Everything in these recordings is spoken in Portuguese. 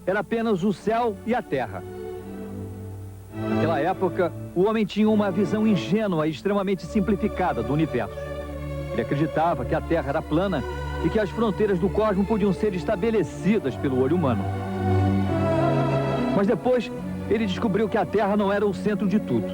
era apenas o céu e a terra. Naquela época, o homem tinha uma visão ingênua e extremamente simplificada do universo. Ele acreditava que a Terra era plana e que as fronteiras do cosmos podiam ser estabelecidas pelo olho humano. Mas depois, ele descobriu que a Terra não era o centro de tudo.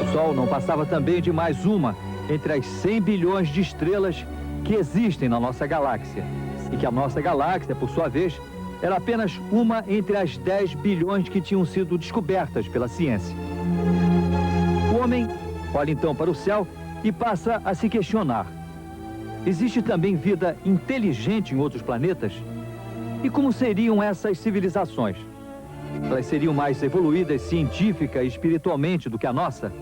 O Sol não passava também de mais uma entre as 100 bilhões de estrelas que existem na nossa galáxia. E que a nossa galáxia, por sua vez, era apenas uma entre as 10 bilhões que tinham sido descobertas pela ciência. O homem olha então para o céu e passa a se questionar: existe também vida inteligente em outros planetas? E como seriam essas civilizações? Elas seriam mais evoluídas científica e espiritualmente do que a nossa?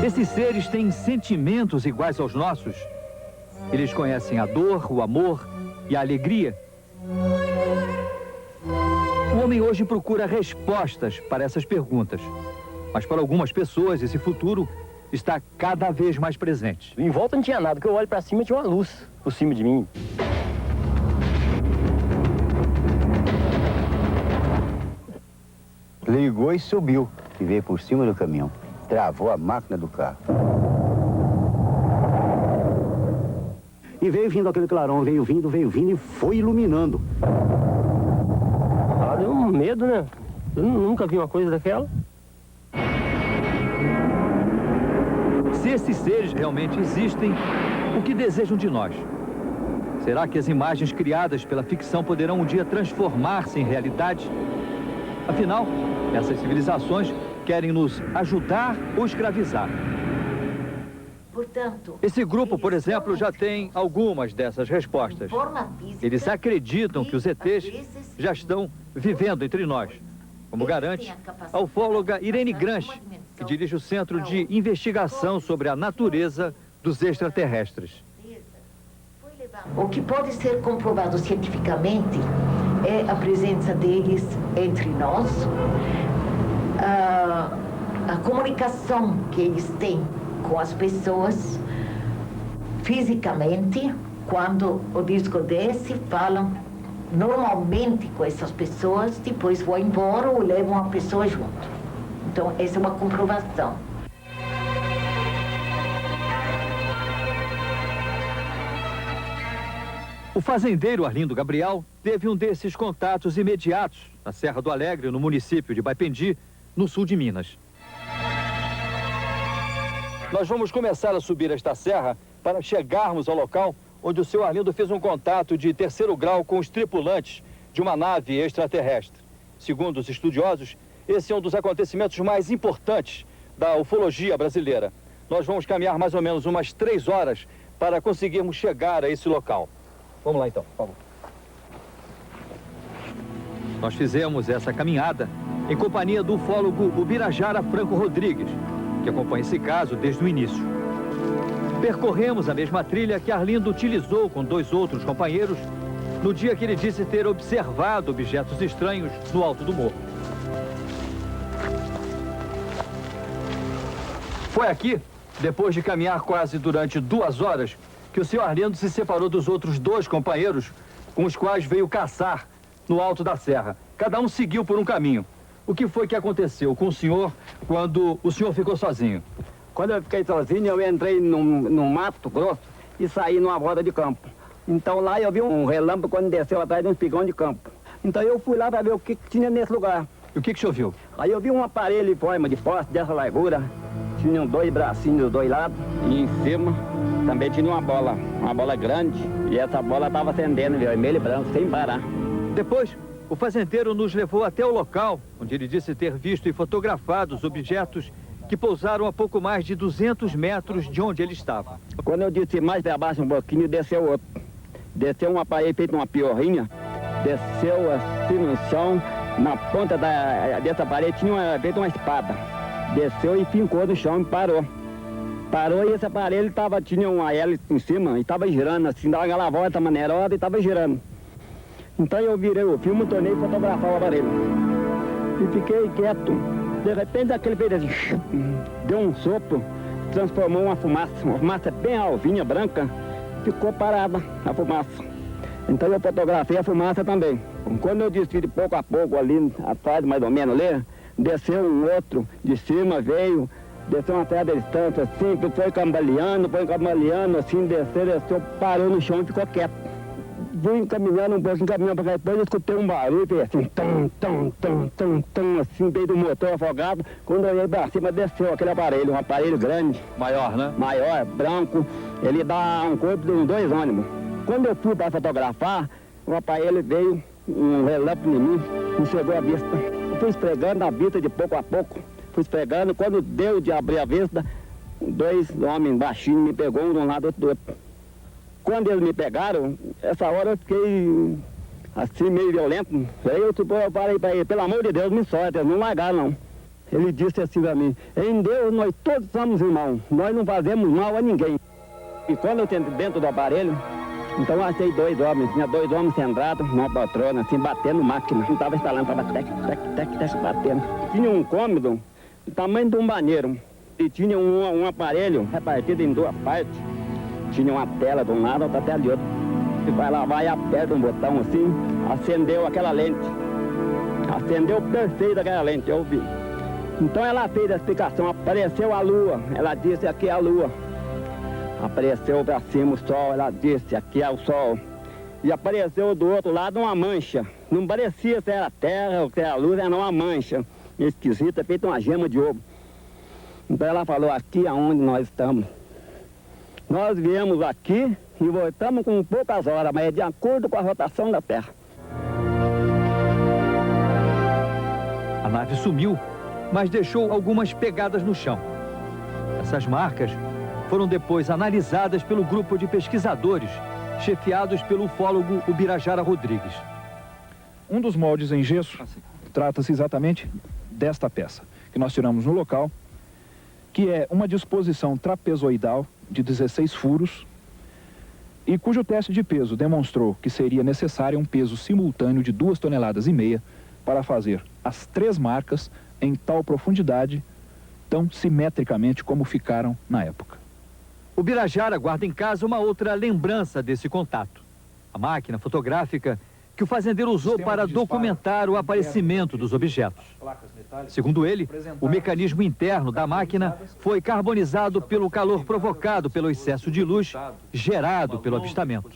Esses seres têm sentimentos iguais aos nossos? Eles conhecem a dor, o amor e a alegria? O homem hoje procura respostas para essas perguntas. Mas para algumas pessoas, esse futuro está cada vez mais presente. Em volta não tinha nada, que eu olho para cima tinha uma luz por cima de mim. Ligou e subiu, e veio por cima do caminhão. Travou a máquina do carro. E veio vindo aquele clarão, veio vindo e foi iluminando. Ah, deu um medo, né? Eu nunca vi uma coisa daquela. Se esses seres realmente existem, o que desejam de nós? Será que as imagens criadas pela ficção poderão um dia transformar-se em realidade? Afinal, essas civilizações querem nos ajudar ou escravizar? Portanto, esse grupo, por exemplo, já tem algumas dessas respostas. Eles acreditam que os ETs já estão vivendo entre nós, como garante a ufóloga Irene Grange, que dirige o Centro de Investigação sobre a Natureza dos Extraterrestres. O que pode ser comprovado cientificamente é a presença deles entre nós, a comunicação que eles têm com as pessoas fisicamente. Quando o disco desce, falam normalmente com essas pessoas, depois vão embora ou levam a pessoa junto. Então, essa é uma comprovação. O fazendeiro Arlindo Gabriel teve um desses contatos imediatos na Serra do Alegre, no município de Baipendi, no sul de Minas. Nós vamos começar a subir esta serra para chegarmos ao local onde o seu Arlindo fez um contato de terceiro grau com os tripulantes de uma nave extraterrestre. Segundo os estudiosos, esse é um dos acontecimentos mais importantes da ufologia brasileira. Nós vamos caminhar mais ou menos umas 3 horas para conseguirmos chegar a esse local. Vamos lá então, por favor. Nós fizemos essa caminhada em companhia do ufólogo Ubirajara Franco Rodrigues, que acompanha esse caso desde o início. Percorremos a mesma trilha que Arlindo utilizou com 2 outros companheiros no dia que ele disse ter observado objetos estranhos no alto do morro. Foi aqui, depois de caminhar quase durante 2 horas, que o senhor Arlindo se separou dos outros 2 companheiros com os quais veio caçar no alto da serra. Cada um seguiu por um caminho. O que foi que aconteceu com o senhor quando o senhor ficou sozinho? Quando eu fiquei sozinho, eu entrei num mato grosso e saí numa roda de campo. Então lá eu vi um relâmpago quando desceu atrás de um espigão de campo. Então eu fui lá para ver o que tinha nesse lugar. E o que o senhor viu? Aí eu vi um aparelho em forma de poste dessa largura. Tinham 2 bracinhos dos 2 lados e em cima também tinha uma bola grande. E essa bola estava acendendo, vermelho e branco, sem parar. Depois, o fazendeiro nos levou até o local onde ele disse ter visto e fotografado os objetos que pousaram a pouco mais de 200 metros de onde ele estava. Quando eu disse mais para baixo um pouquinho, desceu outro. Desceu um aparelho feito uma piorrinha, desceu assim no chão, na ponta dessa parede tinha feito uma espada. Desceu e fincou no chão e parou. Parou e esse aparelho tinha uma hélice em cima e estava girando assim, dava aquela volta maneirosa e estava girando. Então eu virei o filme, tornei fotografar o aparelho. E fiquei quieto. De repente aquele fez assim, deu um sopro, transformou uma fumaça bem alvinha, branca, ficou parada a fumaça. Então eu fotografei a fumaça também. Quando eu desci de pouco a pouco ali atrás, mais ou menos ali, desceu um outro de cima, veio, desceu uma certa distância assim, foi cambaleando, assim, desceu, parou no chão e ficou quieto. Fui caminhando um pouquinho, caminhando para cá, depois eu escutei um barulho, fez assim, assim, veio do motor afogado. Quando eu olhei para cima, desceu aquele aparelho, um aparelho grande. Maior, né? Maior, branco, ele dá um corpo de uns 2 ônibus. Quando eu fui para fotografar, o aparelho veio, um relâmpago em mim, me chegou à vista. Eu fui esfregando a vista de pouco a pouco, fui esfregando, quando deu de abrir a vista, 2 homens baixinhos me pegou um de um lado, outro do outro. Quando eles me pegaram, essa hora eu fiquei assim, meio violento. Aí eu falei para ele, pelo amor de Deus, me solta, eles não largaram não. Ele disse assim para mim, em Deus nós todos somos irmãos, nós não fazemos mal a ninguém. E quando eu entrei dentro do aparelho, então eu achei 2 homens, tinha 2 homens sentados numa poltrona, assim, batendo máquina. Não estava instalando, estava tec, batendo. Tinha um cômodo do tamanho de um banheiro e tinha um aparelho repartido em 2 partes. Tinha uma tela de um lado, outra tela de outro. Você vai lá, vai, aperta um botão assim, acendeu aquela lente. Acendeu perfeito aquela lente, eu vi. Então ela fez a explicação, apareceu a lua, ela disse aqui é a lua. Apareceu para cima o sol, ela disse aqui é o sol. E apareceu do outro lado uma mancha. Não parecia se era a terra ou se era a luz, era uma mancha esquisita, feita uma gema de ovo. Então ela falou, aqui é onde nós estamos. Nós viemos aqui e voltamos com poucas horas, mas é de acordo com a rotação da Terra. A nave sumiu, mas deixou algumas pegadas no chão. Essas marcas foram depois analisadas pelo grupo de pesquisadores, chefiados pelo ufólogo Ubirajara Rodrigues. Um dos moldes em gesso trata-se exatamente desta peça, que nós tiramos no local, que é uma disposição trapezoidal de 16 furos e cujo teste de peso demonstrou que seria necessário um peso simultâneo de 2,5 toneladas para fazer as 3 marcas em tal profundidade, tão simetricamente como ficaram na época. O Ubirajara guarda em casa uma outra lembrança desse contato. A máquina fotográfica que o fazendeiro usou para documentar o aparecimento dos objetos. Segundo ele, o mecanismo interno da máquina foi carbonizado pelo calor provocado pelo excesso de luz gerado pelo avistamento.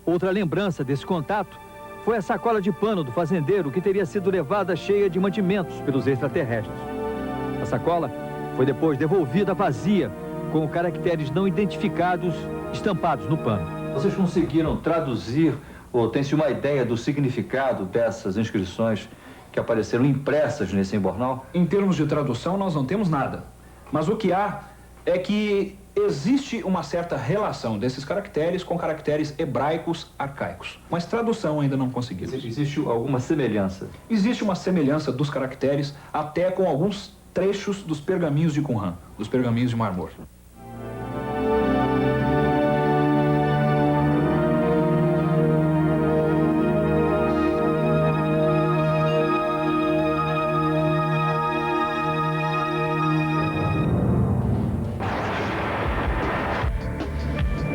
Outra lembrança desse contato foi a sacola de pano do fazendeiro que teria sido levada cheia de mantimentos pelos extraterrestres. A sacola foi depois devolvida vazia, com caracteres não identificados estampados no pano. Vocês conseguiram traduzir ou tem-se uma ideia do significado dessas inscrições que apareceram impressas nesse embornal? Em termos de tradução, nós não temos nada. Mas o que há é que existe uma certa relação desses caracteres com caracteres hebraicos arcaicos. Mas tradução ainda não conseguimos. Existe alguma semelhança? Existe uma semelhança dos caracteres até com alguns trechos dos pergaminhos de Qumran, dos pergaminhos de Mar Morto.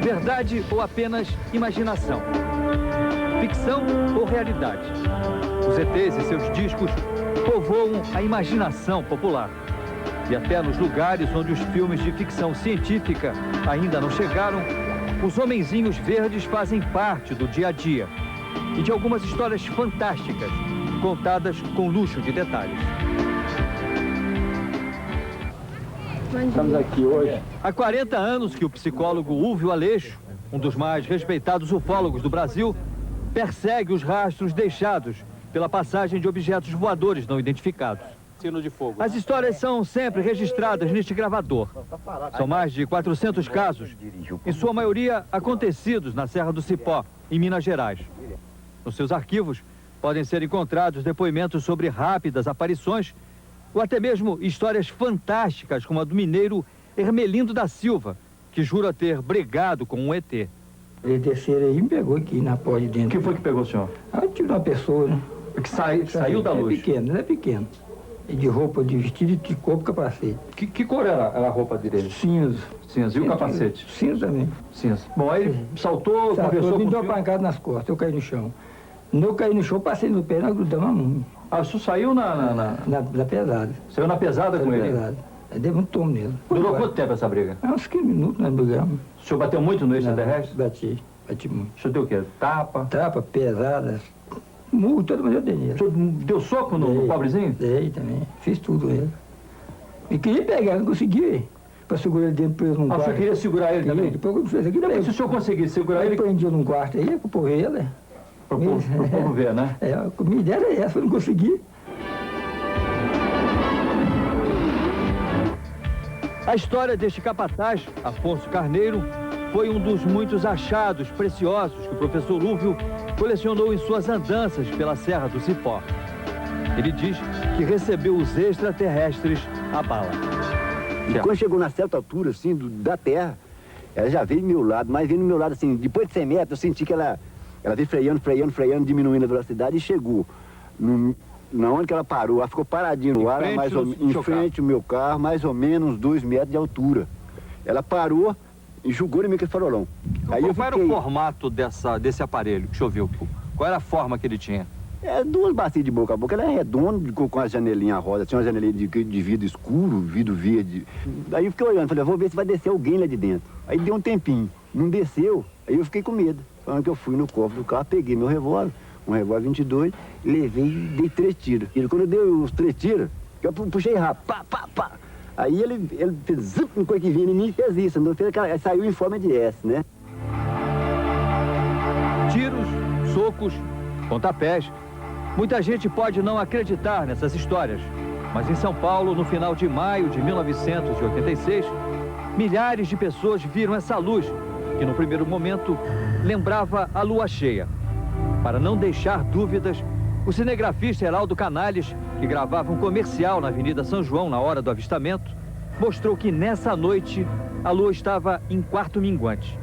Verdade ou apenas imaginação? Ficção ou realidade? Os ETs e seus discos povoam a imaginação popular. E até nos lugares onde os filmes de ficção científica ainda não chegaram, os homenzinhos verdes fazem parte do dia a dia e de algumas histórias fantásticas, contadas com luxo de detalhes. Estamos aqui hoje. Há 40 anos que o psicólogo Ulvio Aleixo, um dos mais respeitados ufólogos do Brasil, persegue os rastros deixados pela passagem de objetos voadores não identificados. As histórias são sempre registradas neste gravador. São mais de 400 casos, em sua maioria acontecidos na Serra do Cipó, em Minas Gerais. Nos seus arquivos podem ser encontrados depoimentos sobre rápidas aparições ou até mesmo histórias fantásticas como a do mineiro Hermelindo da Silva, que jura ter brigado com um ET. Ele desceram aí e me pegou aqui na porta de dentro. O que foi que pegou o senhor? Ah, tive uma pessoa, né? Que saiu da luz? Ele é pequeno. E de roupa, de vestido de corpo, capacete. Que cor era a roupa dele? Cinza. Cinza. E o capacete? Cinza também. Cinza. Bom, aí ele saltou, conversou me com deu o uma senhor. pancada nas costas, eu caí no chão. Quando eu caí no chão, passei no pé, nós grudamos a mão. Ah, isso saiu Na pesada. Saiu na pesada com ele? Pesada. Aí deu um tomo nele. Durou quanto tempo essa briga? Uns 15 minutos nós brigamos. O senhor bateu muito no extraterrestre? Bati muito. O senhor deu o quê? Tapa? Tapa, pesada, murro, todo mundo eu dei nele. O senhor deu soco no pobrezinho? Dei também, fiz tudo ele. E queria pegar, não consegui. Pra segurar ele dentro, preso num quarto. O senhor queria segurar ele também? Depois eu fiz aqui, Se o senhor conseguisse segurar ele... prendi no quarto aí, pro povo ele. Pro povo ver, né? A minha ideia era essa, eu não consegui. A história deste capataz, Afonso Carneiro, foi um dos muitos achados preciosos que o professor Lúvio colecionou em suas andanças pela Serra do Cipó. Ele diz que recebeu os extraterrestres à bala. E quando chegou na certa altura, assim, da terra, ela já veio do meu lado, mas veio do meu lado, assim, depois de 100 metros, eu senti que ela veio freando, diminuindo a velocidade e chegou na onde que ela parou. Ela ficou paradinha no ar, em frente ao meu carro, mais ou menos 2 metros de altura. Ela parou e jogou em mim aquele farolão. Qual era o formato desse aparelho que o senhor viu? Qual era a forma que ele tinha? É 2 bacias de boca a boca, ela é redonda, com as janelinhas rosa, tinha uma janelinha de vidro escuro, vidro verde. Aí eu fiquei olhando, falei, vou ver se vai descer alguém lá de dentro. Aí deu um tempinho, não desceu, aí eu fiquei com medo. Falando que eu fui no cofre do carro, peguei meu revólver, um revólver 22, levei e dei 3 tiros. E quando eu dei os 3 tiros, eu puxei rápido, pá, pá, pá. Aí ele fez zup, uma coisa que vinha em mim e fez isso, não fez aquela, saiu em forma de S, né? Tiros, socos, pontapés. Muita gente pode não acreditar nessas histórias, mas em São Paulo, no final de maio de 1986, milhares de pessoas viram essa luz, que no primeiro momento lembrava a lua cheia. Para não deixar dúvidas, o cinegrafista Heraldo Canales, que gravava um comercial na Avenida São João na hora do avistamento, mostrou que nessa noite a lua estava em quarto minguante.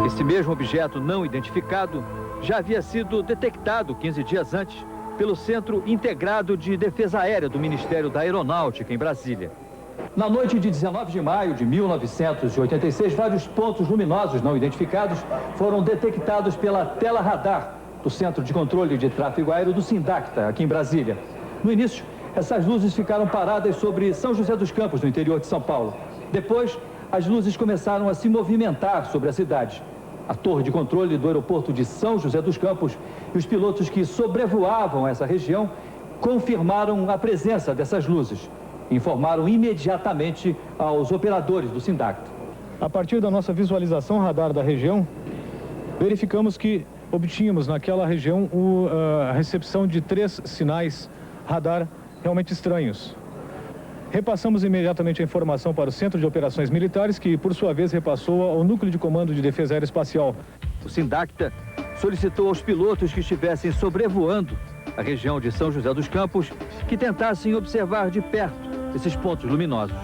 Esse mesmo objeto não identificado já havia sido detectado 15 dias antes pelo Centro Integrado de Defesa Aérea do Ministério da Aeronáutica, em Brasília. Na noite de 19 de maio de 1986, vários pontos luminosos não identificados foram detectados pela tela radar do Centro de Controle de Tráfego Aéreo do Sindacta, aqui em Brasília. No início, essas luzes ficaram paradas sobre São José dos Campos, no interior de São Paulo. Depois, as luzes começaram a se movimentar sobre a cidade. A torre de controle do aeroporto de São José dos Campos e os pilotos que sobrevoavam essa região confirmaram a presença dessas luzes. Informaram imediatamente aos operadores do Sindacta. A partir da nossa visualização radar da região, verificamos que obtínhamos naquela região a recepção de 3 sinais radar realmente estranhos. Repassamos imediatamente a informação para o Centro de Operações Militares, que, por sua vez, repassou ao Núcleo de Comando de Defesa Aeroespacial. O Sindacta solicitou aos pilotos que estivessem sobrevoando a região de São José dos Campos que tentassem observar de perto esses pontos luminosos.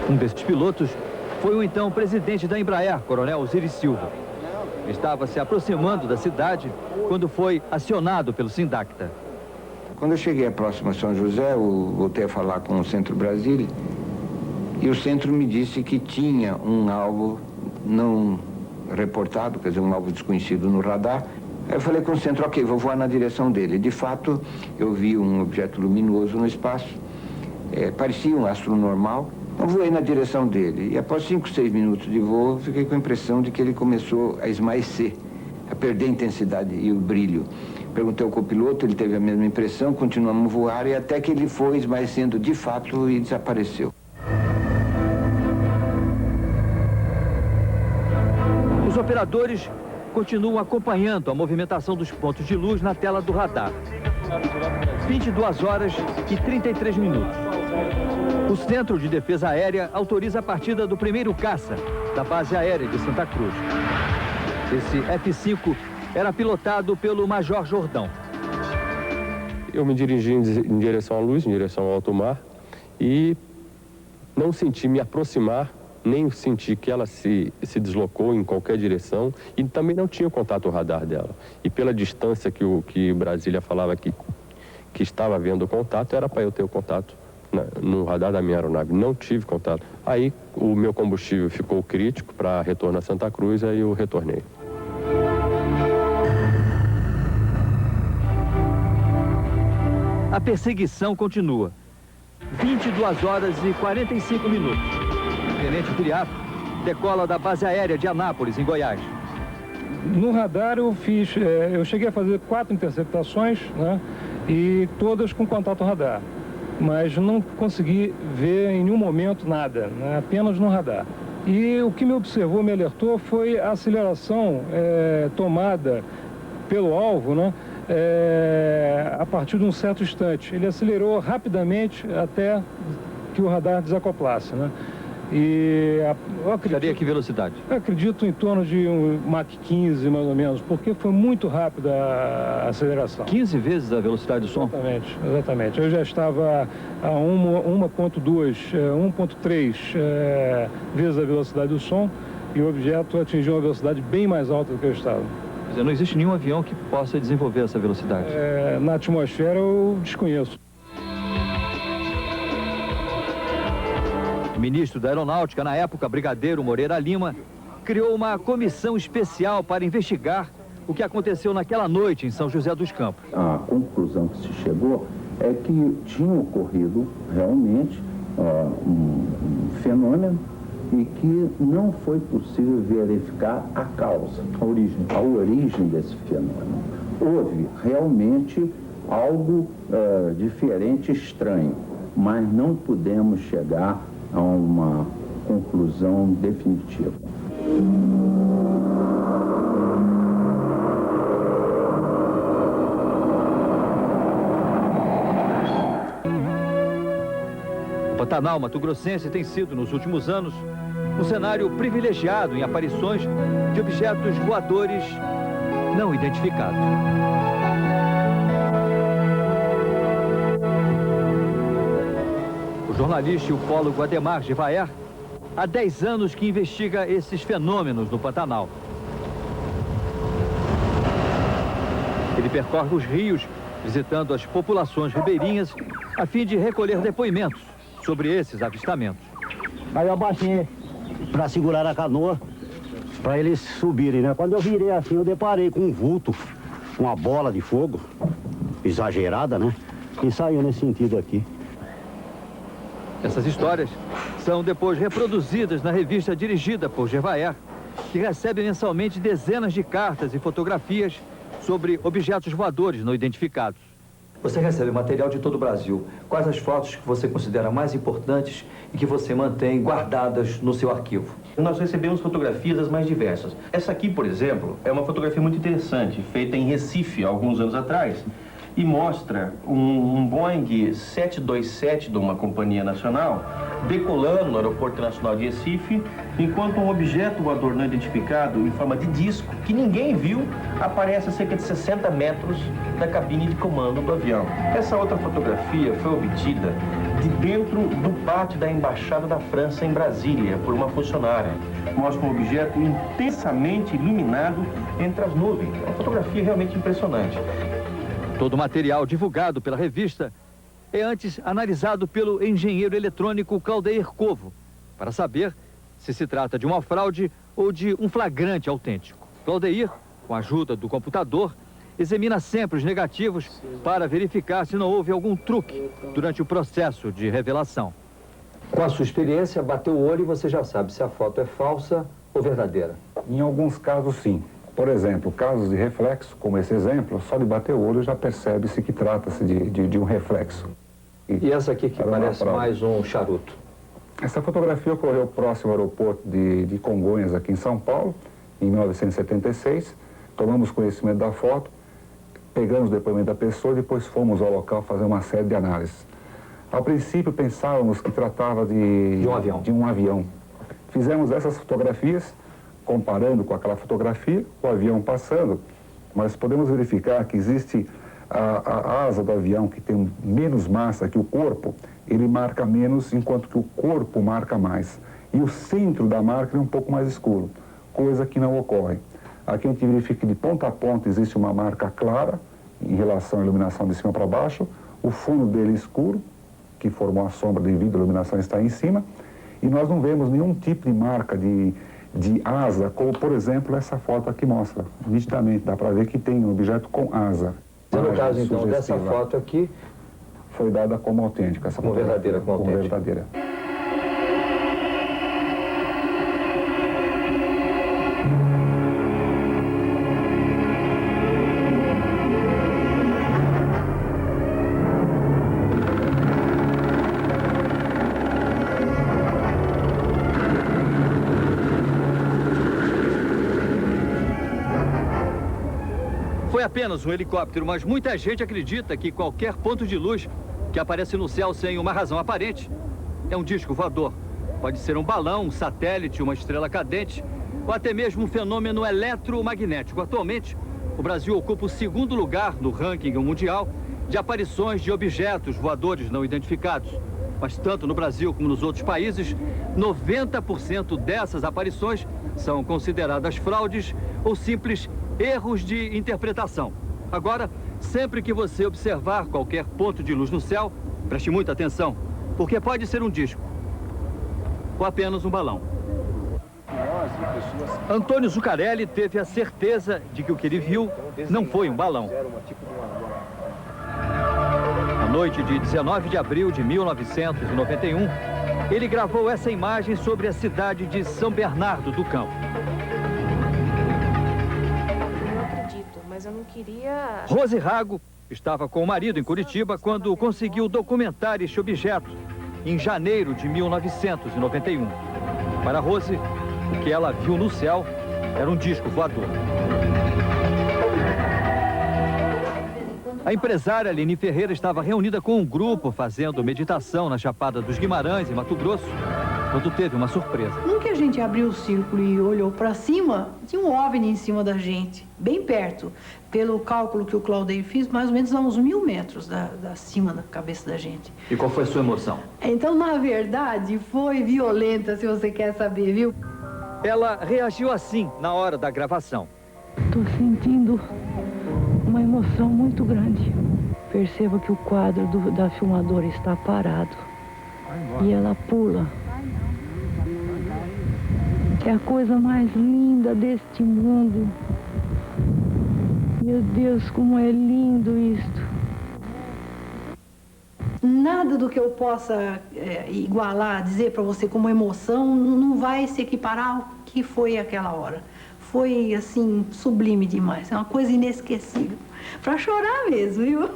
Um desses pilotos foi o então presidente da Embraer, Coronel Osiris Silva. Ele estava se aproximando da cidade quando foi acionado pelo Sindacta. Quando eu cheguei próximo a São José, eu voltei a falar com o Centro Brasília e o centro me disse que tinha um alvo não reportado, quer dizer, um alvo desconhecido no radar. Aí eu falei com o centro, ok, vou voar na direção dele. De fato, eu vi um objeto luminoso no espaço, parecia um astro normal. Eu voei na direção dele e após 5, 6 minutos de voo, fiquei com a impressão de que ele começou a esmaecer, a perder a intensidade e o brilho. Perguntei ao copiloto, ele teve a mesma impressão, continuamos a voar e até que ele foi esmaecendo de fato e desapareceu. Os operadores continuam acompanhando a movimentação dos pontos de luz na tela do radar. 22 horas e 33 minutos. O Centro de Defesa Aérea autoriza a partida do primeiro caça da base aérea de Santa Cruz. Esse F-5 era pilotado pelo Major Jordão. Eu me dirigi em direção à luz, em direção ao alto mar, e não senti me aproximar nem senti que ela se deslocou em qualquer direção e também não tinha o contato radar dela. E pela distância que Brasília falava que estava havendo o contato, era para eu ter o contato no radar da minha aeronave. Não tive contato. Aí o meu combustível ficou crítico para retorno a Santa Cruz, aí eu retornei. A perseguição continua. 22 horas e 45 minutos. O tenente Viriato decola da base aérea de Anápolis, em Goiás. No radar eu cheguei a fazer 4 interceptações, né, e todas com contato radar. Mas não consegui ver em nenhum momento nada, né, apenas no radar. E o que me observou, me alertou, foi a aceleração tomada pelo alvo, né, a partir de um certo instante. Ele acelerou rapidamente até que o radar desacoplasse, né? E eu acredito... Seria que velocidade? Eu acredito em torno de um Mach 15, mais ou menos, porque foi muito rápida a aceleração. 15 vezes a velocidade do som? Exatamente, exatamente. Eu já estava a 1.2, 1.3 vezes a velocidade do som, e o objeto atingiu uma velocidade bem mais alta do que eu estava. Quer dizer, não existe nenhum avião que possa desenvolver essa velocidade? Na atmosfera eu desconheço. O ministro da Aeronáutica, na época, Brigadeiro Moreira Lima, criou uma comissão especial para investigar o que aconteceu naquela noite em São José dos Campos. A conclusão que se chegou é que tinha ocorrido realmente um fenômeno e que não foi possível verificar a causa, a origem desse fenômeno. Houve realmente algo diferente, estranho, mas não pudemos chegar a uma conclusão definitiva. O Pantanal mato-grossense tem sido, nos últimos anos, um cenário privilegiado em aparições de objetos voadores não identificados. O jornalista e ufólogo Ademar Gevaert há 10 anos que investiga esses fenômenos no Pantanal. Ele percorre os rios, visitando as populações ribeirinhas, a fim de recolher depoimentos sobre esses avistamentos. Aí eu abaixei para segurar a canoa, para eles subirem, né? Quando eu virei assim, eu deparei com um vulto, uma bola de fogo, exagerada, né? E saiu nesse sentido aqui. Essas histórias são depois reproduzidas na revista dirigida por Gevaert, que recebe mensalmente dezenas de cartas e fotografias sobre objetos voadores não identificados. Você recebe material de todo o Brasil. Quais as fotos que você considera mais importantes e que você mantém guardadas no seu arquivo? Nós recebemos fotografias das mais diversas. Essa aqui, por exemplo, é uma fotografia muito interessante, feita em Recife, há alguns anos atrás, e mostra um Boeing 727 de uma companhia nacional decolando no Aeroporto Internacional de Recife, enquanto um objeto voador não identificado, em forma de disco, que ninguém viu, aparece a cerca de 60 metros da cabine de comando do avião. Essa outra fotografia foi obtida de dentro do pátio da Embaixada da França em Brasília, por uma funcionária. Mostra um objeto intensamente iluminado entre as nuvens. É uma fotografia realmente impressionante. Todo o material divulgado pela revista é antes analisado pelo engenheiro eletrônico Claudeir Covo, para saber se se trata de uma fraude ou de um flagrante autêntico. Claudeir, com a ajuda do computador, examina sempre os negativos para verificar se não houve algum truque durante o processo de revelação. Com a sua experiência, bateu o olho e você já sabe se a foto é falsa ou verdadeira. Em alguns casos, sim. Por exemplo, casos de reflexo, como esse exemplo, só de bater o olho já percebe-se que trata-se de um reflexo. E essa aqui que parece mais um charuto? Essa fotografia ocorreu próximo ao aeroporto de Congonhas, aqui em São Paulo, em 1976. Tomamos conhecimento da foto, pegamos o depoimento da pessoa e depois fomos ao local fazer uma série de análises. Ao princípio pensávamos que tratava de um avião. Fizemos essas fotografias, comparando com aquela fotografia, o avião passando, mas podemos verificar que existe a asa do avião que tem menos massa que o corpo, ele marca menos, enquanto que o corpo marca mais. e o centro da marca é um pouco mais escuro, coisa que não ocorre. Aqui a gente verifica que de ponta a ponta existe uma marca clara em relação à iluminação de cima para baixo, o fundo dele escuro, que formou a sombra devido à iluminação estar em cima, e nós não vemos nenhum tipo de marca de asa, como por exemplo essa foto aqui mostra. Nitidamente dá para ver que tem um objeto com asa. No caso então dessa foto aqui, foi dada como autêntica, essa como verdadeira, como verdadeira. Foi apenas um helicóptero, mas muita gente acredita que qualquer ponto de luz que aparece no céu sem uma razão aparente é um disco voador. Pode ser um balão, um satélite, uma estrela cadente ou até mesmo um fenômeno eletromagnético. Atualmente, o Brasil ocupa o 2º lugar no ranking mundial de aparições de objetos voadores não identificados. Mas tanto no Brasil como nos outros países, 90% dessas aparições são consideradas fraudes ou simples erros de interpretação. Agora, sempre que você observar qualquer ponto de luz no céu, preste muita atenção, porque pode ser um disco ou apenas um balão. Antônio Zuccarelli teve a certeza de que o que ele viu não foi um balão. Na noite de 19 de abril de 1991, ele gravou essa imagem sobre a cidade de São Bernardo do Campo. Mas eu não queria... Rose Rago estava com o marido em Curitiba quando conseguiu documentar este objeto em janeiro de 1991. Para Rose, o que ela viu no céu era um disco voador. A empresária Aline Ferreira estava reunida com um grupo fazendo meditação na Chapada dos Guimarães, em Mato Grosso, quando teve uma surpresa. No que a gente abriu o círculo e olhou para cima, tinha um OVNI em cima da gente, bem perto. Pelo cálculo que o Claudeir fez, mais ou menos a uns 1000 metros da cima da cabeça da gente. E qual foi a sua emoção? Então, na verdade, foi violenta, se você quer saber, viu? Ela reagiu assim na hora da gravação. Estou sentindo uma emoção muito grande. Perceba que o quadro da filmadora está parado. E ela pula. É a coisa mais linda deste mundo. Meu Deus, como é lindo isto. Nada do que eu possa igualar, dizer para você como emoção, não vai se equiparar ao que foi aquela hora. Foi, assim, sublime demais. É uma coisa inesquecível. Para chorar mesmo, viu?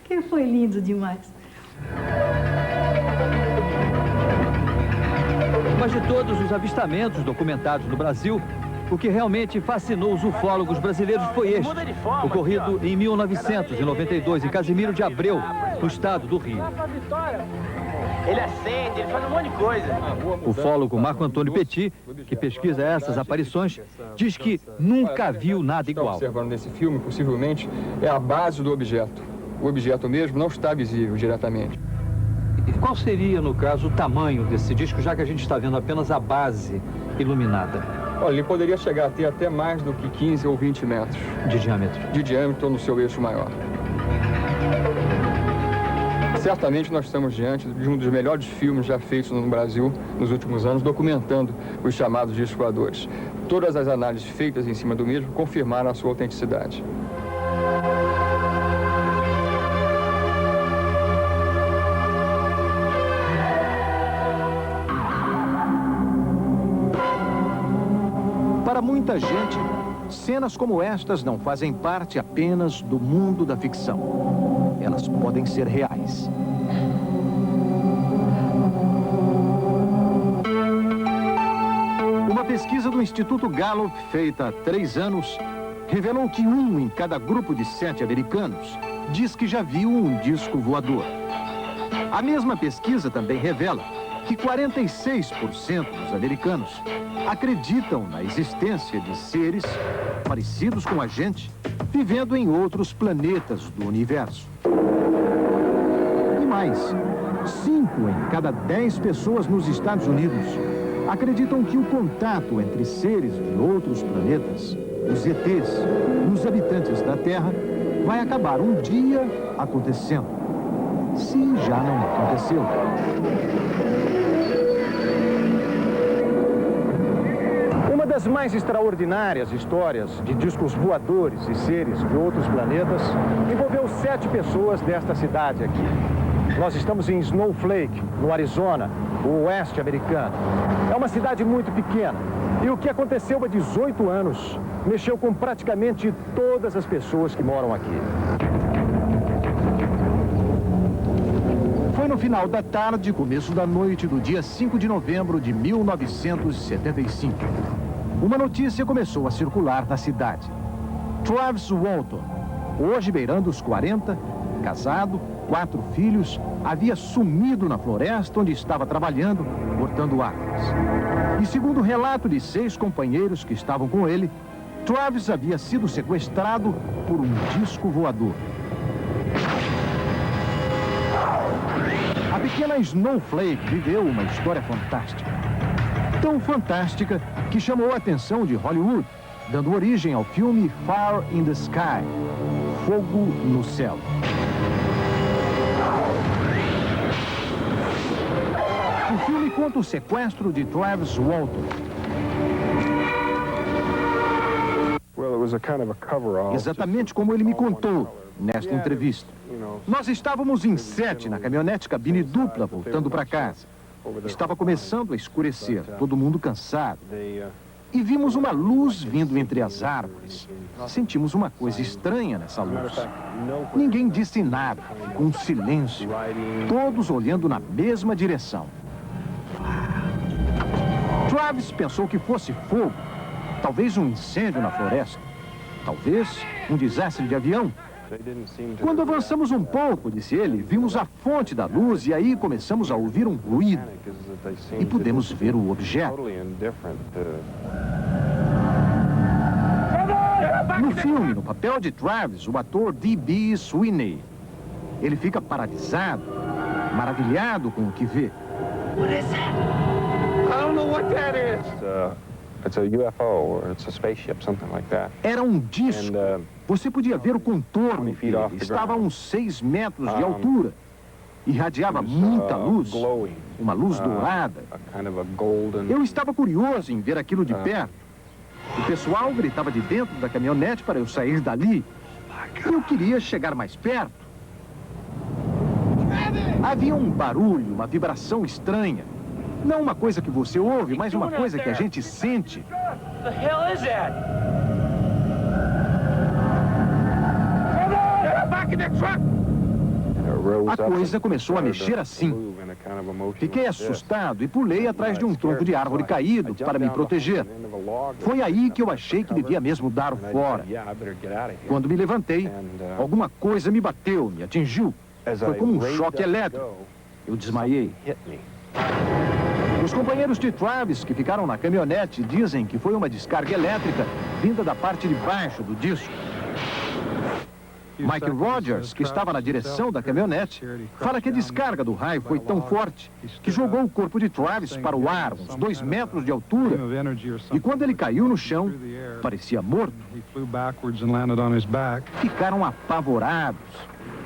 Que foi lindo demais. Mas de todos os avistamentos documentados no Brasil, o que realmente fascinou os ufólogos brasileiros foi este, ocorrido em 1992, em Casimiro de Abreu, no estado do Rio. Ele acende, ele faz um monte de coisa. O ufólogo Marco Antônio Petit, que pesquisa essas aparições, diz que nunca viu nada igual. Observando nesse filme, possivelmente, é a base do objeto. O objeto mesmo não está visível diretamente. E qual seria, no caso, o tamanho desse disco, já que a gente está vendo apenas a base iluminada? Olha, ele poderia chegar a ter até mais do que 15 ou 20 metros. De diâmetro? De diâmetro no seu eixo maior. Certamente nós estamos diante de um dos melhores filmes já feitos no Brasil nos últimos anos, documentando os chamados discos voadores. Todas as análises feitas em cima do mesmo confirmaram a sua autenticidade. Para muita gente, cenas como estas não fazem parte apenas do mundo da ficção. Elas podem ser reais. Uma pesquisa do Instituto Gallup, feita há 3 anos, revelou que 1 em cada grupo de 7 americanos diz que já viu um disco voador. A mesma pesquisa também revela que 46% dos americanos acreditam na existência de seres parecidos com a gente, vivendo em outros planetas do universo. E mais, 5 em cada 10 pessoas nos Estados Unidos acreditam que o contato entre seres de outros planetas, os ETs, e os habitantes da Terra vai acabar um dia acontecendo, se já não aconteceu. Uma das mais extraordinárias histórias de discos voadores e seres de outros planetas envolveu 7 pessoas desta cidade aqui. Nós estamos em Snowflake, no Arizona, o oeste americano. É uma cidade muito pequena. E o que aconteceu há 18 anos mexeu com praticamente todas as pessoas que moram aqui. Foi no final da tarde, começo da noite do dia 5 de novembro de 1975. Uma notícia começou a circular na cidade. Travis Walton, hoje beirando os 40, casado, 4 filhos, havia sumido na floresta onde estava trabalhando, cortando árvores. E segundo o relato de 6 companheiros que estavam com ele, Travis havia sido sequestrado por um disco voador. A pequena Snowflake viveu uma história fantástica. Tão fantástica que chamou a atenção de Hollywood, dando origem ao filme Fire in the Sky, Fogo no Céu. O filme conta o sequestro de Travis Walton. Exatamente como ele me contou nesta entrevista. Nós estávamos em 7 na caminhonete cabine dupla voltando para casa. Estava começando a escurecer, todo mundo cansado. E vimos uma luz vindo entre as árvores. Sentimos uma coisa estranha nessa luz. Ninguém disse nada, ficou um silêncio, todos olhando na mesma direção. Travis pensou que fosse fogo, talvez um incêndio na floresta, talvez um desastre de avião. Quando avançamos um pouco, disse ele, vimos a fonte da luz e aí começamos a ouvir um ruído e pudemos ver o objeto. No filme, no papel de Travis, o ator D.B. Sweeney, ele fica paralisado, maravilhado com o que vê. What is that? I don't know what that is. It's a UFO or it's a spaceship, something like that. Era um disco. Você podia ver o contorno dele. Estava a uns 6 metros de altura. Irradiava muita luz. Uma luz dourada. Eu estava curioso em ver aquilo de perto. O pessoal gritava de dentro da caminhonete para eu sair dali. Eu queria chegar mais perto. Havia um barulho, uma vibração estranha. Não uma coisa que você ouve, mas uma coisa que a gente sente. The hell is that? Back in the truck! A coisa começou a mexer assim. Fiquei assustado e pulei atrás de um tronco de árvore caído para me proteger. Foi aí que eu achei que devia mesmo dar fora. Quando me levantei, alguma coisa me bateu, me atingiu. Foi como um choque elétrico. Eu desmaiei. Os companheiros de Travis que ficaram na caminhonete dizem que foi uma descarga elétrica vinda da parte de baixo do disco. Mike Rogers, que estava na direção da caminhonete, fala que a descarga do raio foi tão forte que jogou o corpo de Travis para o ar, uns 2 metros de altura. E quando ele caiu no chão, parecia morto. Ficaram apavorados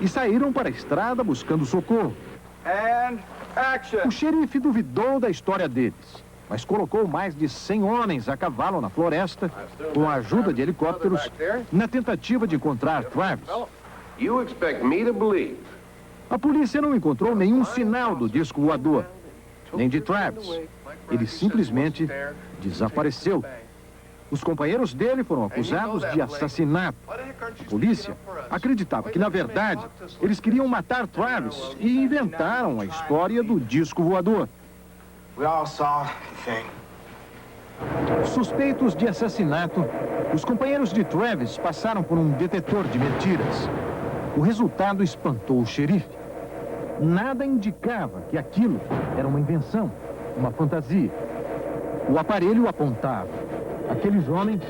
e saíram para a estrada buscando socorro. O xerife duvidou da história deles, mas colocou mais de 100 homens a cavalo na floresta, com a ajuda de helicópteros, na tentativa de encontrar Travis. A polícia não encontrou nenhum sinal do disco voador, nem de Travis. Ele simplesmente desapareceu. Os companheiros dele foram acusados de assassinato. A polícia acreditava que, na verdade, eles queriam matar Travis e inventaram a história do disco voador. Suspeitos de assassinato, os companheiros de Travis passaram por um detetor de mentiras. O resultado espantou o xerife. Nada indicava que aquilo era uma invenção, uma fantasia. O aparelho apontava. Aqueles homens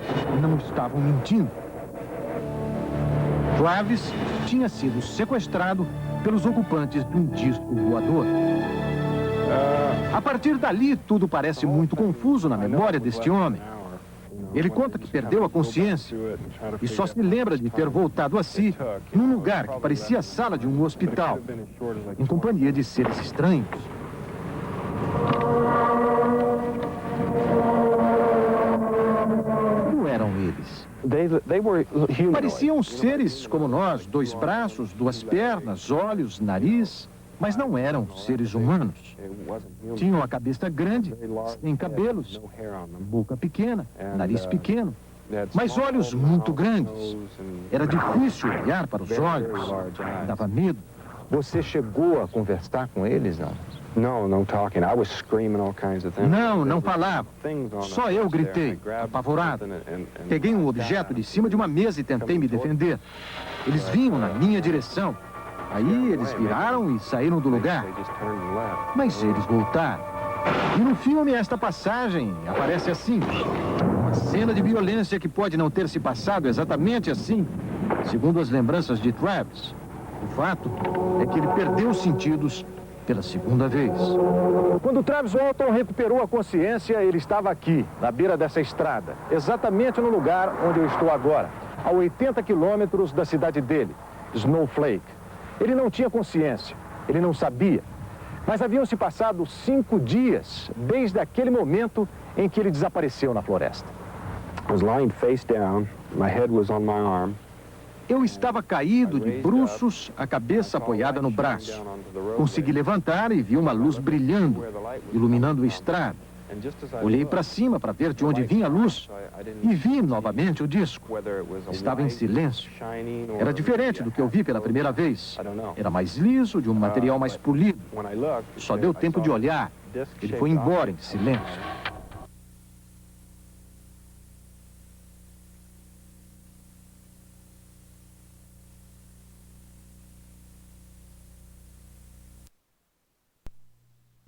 não estavam mentindo. Travis tinha sido sequestrado pelos ocupantes de um disco voador. A partir dali, tudo parece muito confuso na memória deste homem. Ele conta que perdeu a consciência e só se lembra de ter voltado a si num lugar que parecia a sala de um hospital, em companhia de seres estranhos. Como eram eles? Pareciam seres como nós, 2 braços, 2 pernas, olhos, nariz, mas não eram seres humanos. Tinham a cabeça grande, sem cabelos, boca pequena, nariz pequeno, mas olhos muito grandes. Era difícil olhar para os olhos, dava medo. Você chegou a conversar com eles, não? Não, não falava. Só eu gritei, apavorado. Peguei um objeto de cima de uma mesa e tentei me defender. Eles vinham na minha direção. Aí eles viraram e saíram do lugar. Mas eles voltaram. E no filme esta passagem aparece assim. Uma cena de violência que pode não ter se passado exatamente assim, segundo as lembranças de Travis. O fato é que ele perdeu os sentidos pela segunda vez. Quando Travis Walton recuperou a consciência, ele estava aqui, na beira dessa estrada, exatamente no lugar onde eu estou agora, a 80 quilômetros da cidade dele, Snowflake. Ele não tinha consciência, ele não sabia, mas haviam se passado 5 dias desde aquele momento em que ele desapareceu na floresta. Eu estava caído de bruços, a cabeça apoiada no braço. Consegui levantar e vi uma luz brilhando, iluminando a estrada. Olhei para cima para ver de onde vinha a luz e vi novamente o disco. Estava em silêncio. Era diferente do que eu vi pela primeira vez. Era mais liso, de um material mais polido. Só deu tempo de olhar. Ele foi embora em silêncio.